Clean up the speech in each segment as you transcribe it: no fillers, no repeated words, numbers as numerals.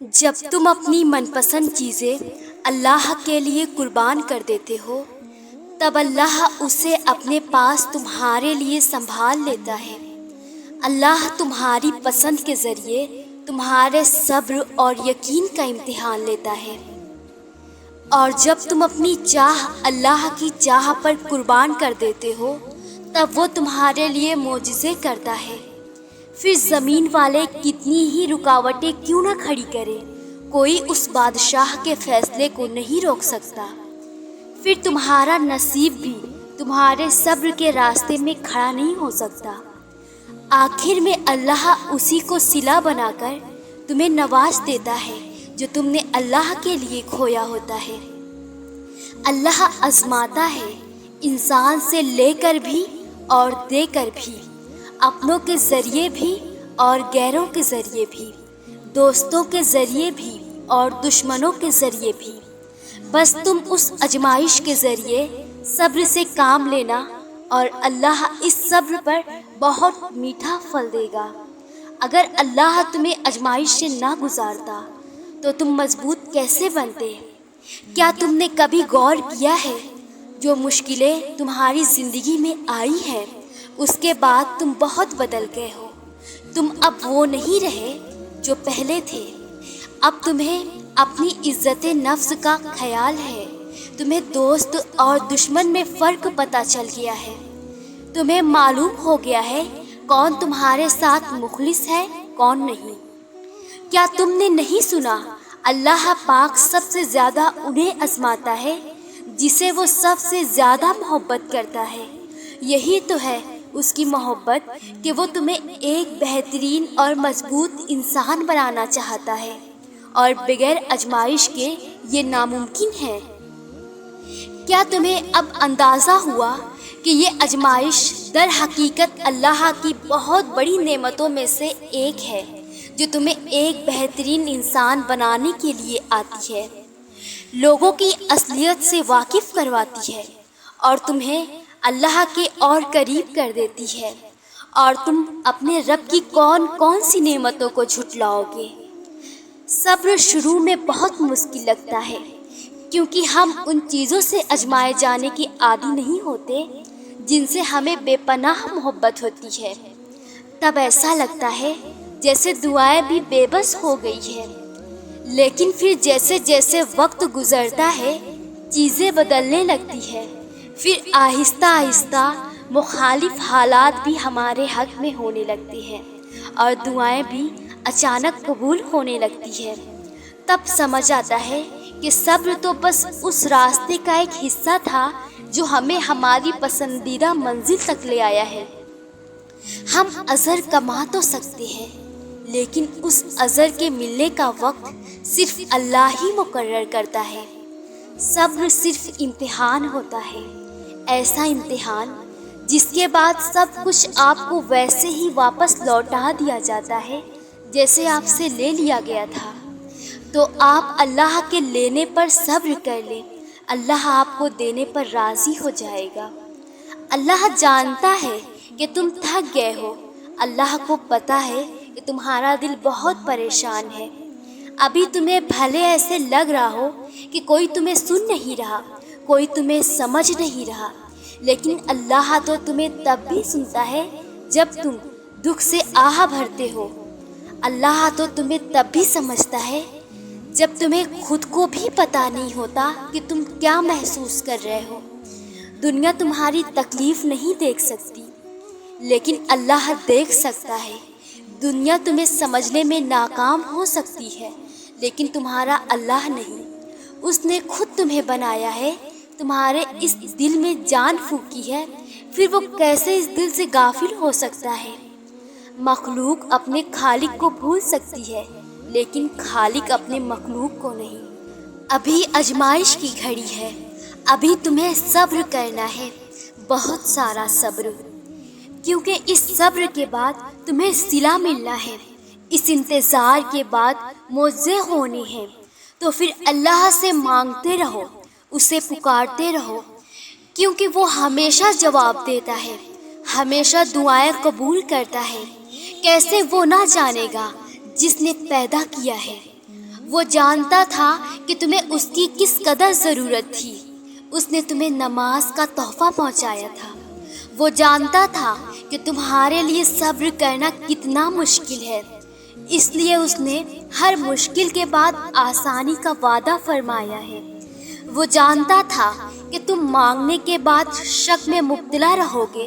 جب تم اپنی من پسند چیزیں اللہ کے لیے قربان کر دیتے ہو تب اللہ اسے اپنے پاس تمہارے لیے سنبھال لیتا ہے۔ اللہ تمہاری پسند کے ذریعے تمہارے صبر اور یقین کا امتحان لیتا ہے، اور جب تم اپنی چاہ اللہ کی چاہ پر قربان کر دیتے ہو تب وہ تمہارے لیے معجزے کرتا ہے۔ پھر زمین والے کتنی ہی رکاوٹیں کیوں نہ کھڑی کرے، کوئی اس بادشاہ کے فیصلے کو نہیں روک سکتا۔ پھر تمہارا نصیب بھی تمہارے صبر کے راستے میں کھڑا نہیں ہو سکتا۔ آخر میں اللہ اسی کو صلہ بنا کر تمہیں نواز دیتا ہے جو تم نے اللہ کے لیے کھویا ہوتا ہے۔ اللہ آزماتا ہے انسان سے لے کر بھی اور دے کر بھی، اپنوں کے ذریعے بھی اور غیروں کے ذریعے بھی، دوستوں کے ذریعے بھی اور دشمنوں کے ذریعے بھی۔ بس تم اس آزمائش کے ذریعے صبر سے کام لینا اور اللہ اس صبر پر بہت میٹھا پھل دے گا۔ اگر اللہ تمہیں آزمائش سے نہ گزارتا تو تم مضبوط کیسے بنتے؟ کیا تم نے کبھی غور کیا ہے جو مشکلیں تمہاری زندگی میں آئی ہیں اس کے بعد تم بہت بدل گئے ہو؟ تم اب وہ نہیں رہے جو پہلے تھے۔ اب تمہیں اپنی عزت نفس کا خیال ہے، تمہیں دوست اور دشمن میں فرق پتہ چل گیا ہے، تمہیں معلوم ہو گیا ہے کون تمہارے ساتھ مخلص ہے کون نہیں۔ کیا تم نے نہیں سنا اللہ پاک سب سے زیادہ انہیں آزماتا ہے جسے وہ سب سے زیادہ محبت کرتا ہے۔ یہی تو ہے اس کی محبت کہ وہ تمہیں ایک بہترین اور مضبوط انسان بنانا چاہتا ہے، اور بغیر آزمائش کے یہ ناممکن ہے۔ کیا تمہیں اب اندازہ ہوا کہ یہ آزمائش در حقیقت اللہ کی بہت بڑی نعمتوں میں سے ایک ہے جو تمہیں ایک بہترین انسان بنانے کے لیے آتی ہے، لوگوں کی اصلیت سے واقف کرواتی ہے اور تمہیں اللہ کے اور قریب کر دیتی ہے، اور تم اپنے رب کی کون کون سی نعمتوں کو جھٹلاؤ گے۔ صبر شروع میں بہت مشکل لگتا ہے کیونکہ ہم ان چیزوں سے آزمائے جانے کے عادی نہیں ہوتے جن سے ہمیں بے پناہ محبت ہوتی ہے۔ تب ایسا لگتا ہے جیسے دعائیں بھی بے بس ہو گئی ہیں، لیکن پھر جیسے جیسے وقت گزرتا ہے چیزیں بدلنے لگتی ہے۔ پھر آہستہ آہستہ مخالف حالات بھی ہمارے حق میں ہونے لگتے ہیں اور دعائیں بھی اچانک قبول ہونے لگتی ہے۔ تب سمجھ آتا ہے کہ صبر تو بس اس راستے کا ایک حصہ تھا جو ہمیں ہماری پسندیدہ منزل تک لے آیا ہے۔ ہم اجر کما تو سکتے ہیں لیکن اس اجر کے ملنے کا وقت صرف اللہ ہی مقرر کرتا ہے۔ صبر صرف امتحان ہوتا ہے، ایسا امتحان جس کے بعد سب کچھ آپ کو ویسے ہی واپس لوٹا دیا جاتا ہے جیسے آپ سے لے لیا گیا تھا۔ تو آپ اللہ کے لینے پر صبر کر لیں، اللہ آپ کو دینے پر راضی ہو جائے گا۔ اللہ جانتا ہے کہ تم تھک گئے ہو، اللہ کو پتہ ہے کہ تمہارا دل بہت پریشان ہے۔ ابھی تمہیں بھلے ایسے لگ رہا ہو کہ کوئی تمہیں سن نہیں رہا، کوئی تمہیں سمجھ نہیں رہا، لیکن اللہ تو تمہیں تب بھی سنتا ہے جب تم دکھ سے آہ بھرتے ہو۔ اللہ تو تمہیں تب بھی سمجھتا ہے جب تمہیں خود کو بھی پتہ نہیں ہوتا کہ تم کیا محسوس کر رہے ہو۔ دنیا تمہاری تکلیف نہیں دیکھ سکتی لیکن اللہ دیکھ سکتا ہے۔ دنیا تمہیں سمجھنے میں ناکام ہو سکتی ہے لیکن تمہارا اللہ نہیں۔ اس نے خود تمہیں بنایا ہے، تمہارے اس دل میں جان پھونکی ہے، پھر وہ کیسے اس دل سے غافل ہو سکتا ہے؟ مخلوق اپنے خالق کو بھول سکتی ہے لیکن خالق اپنے مخلوق کو نہیں۔ ابھی آزمائش کی گھڑی ہے، ابھی تمہیں صبر کرنا ہے، بہت سارا صبر، کیونکہ اس صبر کے بعد تمہیں صلہ ملنا ہے، اس انتظار کے بعد معجزے ہونے ہیں۔ تو پھر اللہ سے مانگتے رہو، اسے پکارتے رہو، کیونکہ وہ ہمیشہ جواب دیتا ہے، ہمیشہ دعائیں قبول کرتا ہے۔ کیسے وہ نہ جانے گا جس نے پیدا کیا ہے، وہ جانتا تھا کہ تمہیں اس کی کس قدر ضرورت تھی۔ اس نے تمہیں نماز کا تحفہ پہنچایا تھا۔ وہ جانتا تھا کہ تمہارے لیے صبر کرنا کتنا مشکل ہے، اس لیے اس نے ہر مشکل کے بعد آسانی کا وعدہ فرمایا ہے۔ وہ جانتا تھا کہ تم مانگنے کے بعد شک میں مبتلا رہو گے،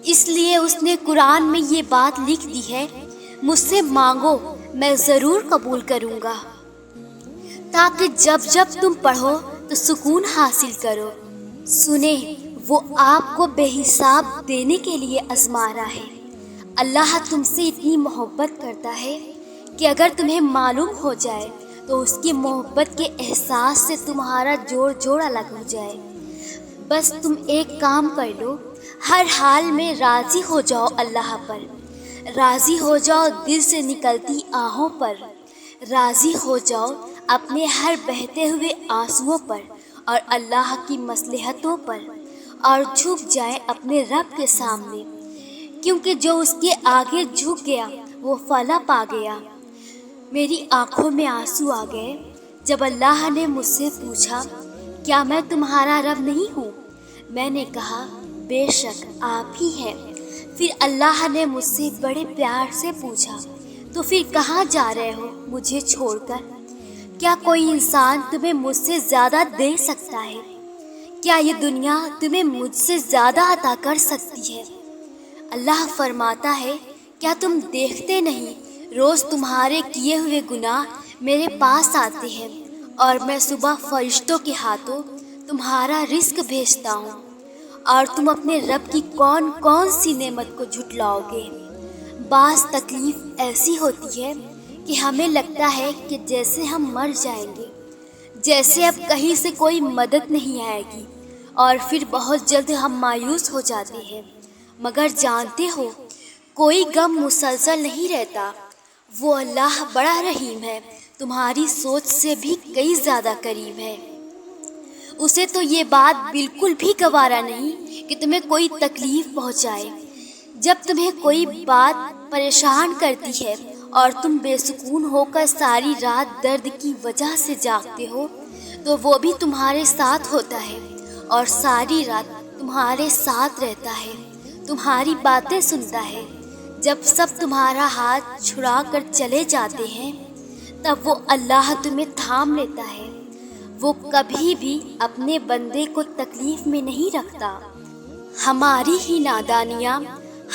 اس لیے اس نے قرآن میں یہ بات لکھ دی ہے، مجھ سے مانگو میں ضرور قبول کروں گا، تاکہ جب جب تم پڑھو تو سکون حاصل کرو۔ سنیں، وہ آپ کو بے حساب دینے کے لیے آزما رہا ہے۔ اللہ تم سے اتنی محبت کرتا ہے کہ اگر تمہیں معلوم ہو جائے تو اس کی محبت کے احساس سے تمہارا جوڑ الگ ہو جائے۔ بس تم ایک کام کر لو، ہر حال میں راضی ہو جاؤ اللہ پر، راضی ہو جاؤ دل سے نکلتی آہوں پر، راضی ہو جاؤ اپنے ہر بہتے ہوئے آنسوؤں پر اور اللہ کی مصلحتوں پر، اور جھک جائیں اپنے رب کے سامنے، کیونکہ جو اس کے آگے جھک گیا وہ فلاح پا گیا۔ میری آنکھوں میں آنسو آ گئے جب اللہ نے مجھ سے پوچھا، کیا میں تمہارا رب نہیں ہوں؟ میں نے کہا، بے شک آپ ہی ہیں۔ پھر اللہ نے مجھ سے بڑے پیار سے پوچھا، تو پھر کہاں جا رہے ہو مجھے چھوڑ کر؟ کیا کوئی انسان تمہیں مجھ سے زیادہ دے سکتا ہے؟ کیا یہ دنیا تمہیں مجھ سے زیادہ عطا کر سکتی ہے؟ اللہ فرماتا ہے، کیا تم دیکھتے نہیں روز تمہارے کیے ہوئے گناہ میرے پاس آتے ہیں، اور میں صبح فرشتوں کے ہاتھوں تمہارا رزق بھیجتا ہوں، اور تم اپنے رب کی کون کون سی نعمت کو جھٹلاؤ گے؟ بعض تکلیف ایسی ہوتی ہے کہ ہمیں لگتا ہے کہ جیسے ہم مر جائیں گے، جیسے اب کہیں سے کوئی مدد نہیں آئے گی، اور پھر بہت جلد ہم مایوس ہو جاتے ہیں۔ مگر جانتے ہو، کوئی غم مسلسل نہیں رہتا۔ وہ اللہ بڑا رحیم ہے، تمہاری سوچ سے بھی کئی زیادہ قریب ہے۔ اسے تو یہ بات بالکل بھی گوارا نہیں کہ تمہیں کوئی تکلیف پہنچائے۔ جب تمہیں کوئی بات پریشان کرتی ہے اور تم بے سکون ہو کر ساری رات درد کی وجہ سے جاگتے ہو، تو وہ بھی تمہارے ساتھ ہوتا ہے اور ساری رات تمہارے ساتھ رہتا ہے، تمہاری باتیں سنتا ہے۔ جب سب تمہارا ہاتھ چھڑا کر چلے جاتے ہیں، تب وہ اللہ تمہیں تھام لیتا ہے۔ وہ کبھی بھی اپنے بندے کو تکلیف میں نہیں رکھتا۔ ہماری ہی نادانیاں،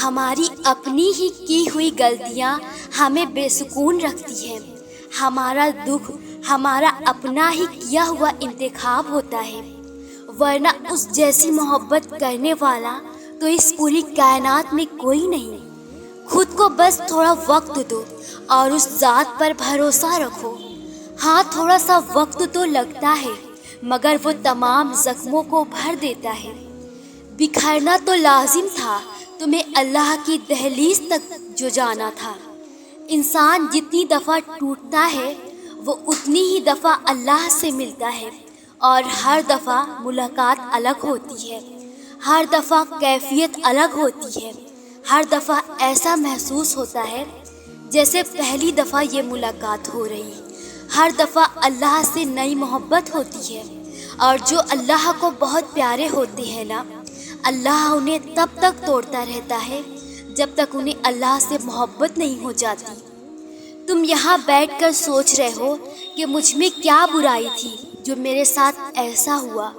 ہماری اپنی ہی کی ہوئی غلطیاں ہمیں بے سکون رکھتی ہیں۔ ہمارا دکھ ہمارا اپنا ہی کیا ہوا انتخاب ہوتا ہے، ورنہ اس جیسی محبت کرنے والا تو اس پوری کائنات میں کوئی نہیں۔ خود کو بس تھوڑا وقت دو اور اس ذات پر بھروسہ رکھو۔ ہاں، تھوڑا سا وقت تو لگتا ہے، مگر وہ تمام زخموں کو بھر دیتا ہے۔ بکھرنا تو لازم تھا، تمہیں اللہ کی دہلیز تک جو جانا تھا۔ انسان جتنی دفعہ ٹوٹتا ہے، وہ اتنی ہی دفعہ اللہ سے ملتا ہے، اور ہر دفعہ ملاقات الگ ہوتی ہے، ہر دفعہ کیفیت الگ ہوتی ہے، ہر دفعہ ایسا محسوس ہوتا ہے جیسے پہلی دفعہ یہ ملاقات ہو رہی۔ ہر دفعہ اللہ سے نئی محبت ہوتی ہے، اور جو اللہ کو بہت پیارے ہوتے ہیں نا، اللہ انہیں تب تک توڑتا رہتا ہے جب تک انہیں اللہ سے محبت نہیں ہو جاتی۔ تم یہاں بیٹھ کر سوچ رہے ہو کہ مجھ میں کیا برائی تھی جو میرے ساتھ ایسا ہوا،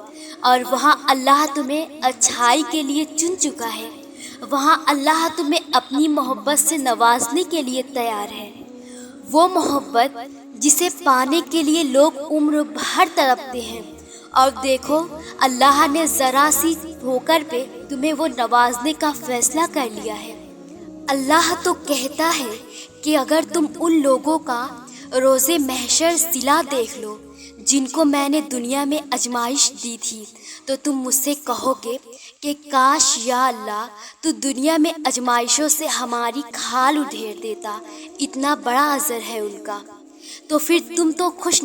اور وہاں اللہ تمہیں اچھائی کے لیے چن چکا ہے۔ وہاں اللہ تمہیں اپنی محبت سے نوازنے کے لیے تیار ہے، وہ محبت جسے پانے کے لیے لوگ عمر بھر تڑپتے ہیں۔ اور دیکھو، اللہ نے ذرا سی ٹھوکر پہ تمہیں وہ نوازنے کا فیصلہ کر لیا ہے۔ اللہ تو کہتا ہے کہ اگر تم ان لوگوں کا روز محشر صلہ دیکھ لو جن کو میں نے دنیا میں آزمائش دی تھی، تو تم مجھ سے کہو گے کہ کاش یا اللہ تو دنیا میں آزمائشوں سے ہماری کھال ادھیر دیتا، اتنا بڑا اجر ہے ان کا۔ تو پھر تم تو خوش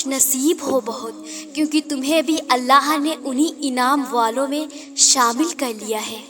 نصیب ہو بہت، کیونکہ تمہیں بھی اللہ نے انہی انعام والوں میں شامل کر لیا ہے۔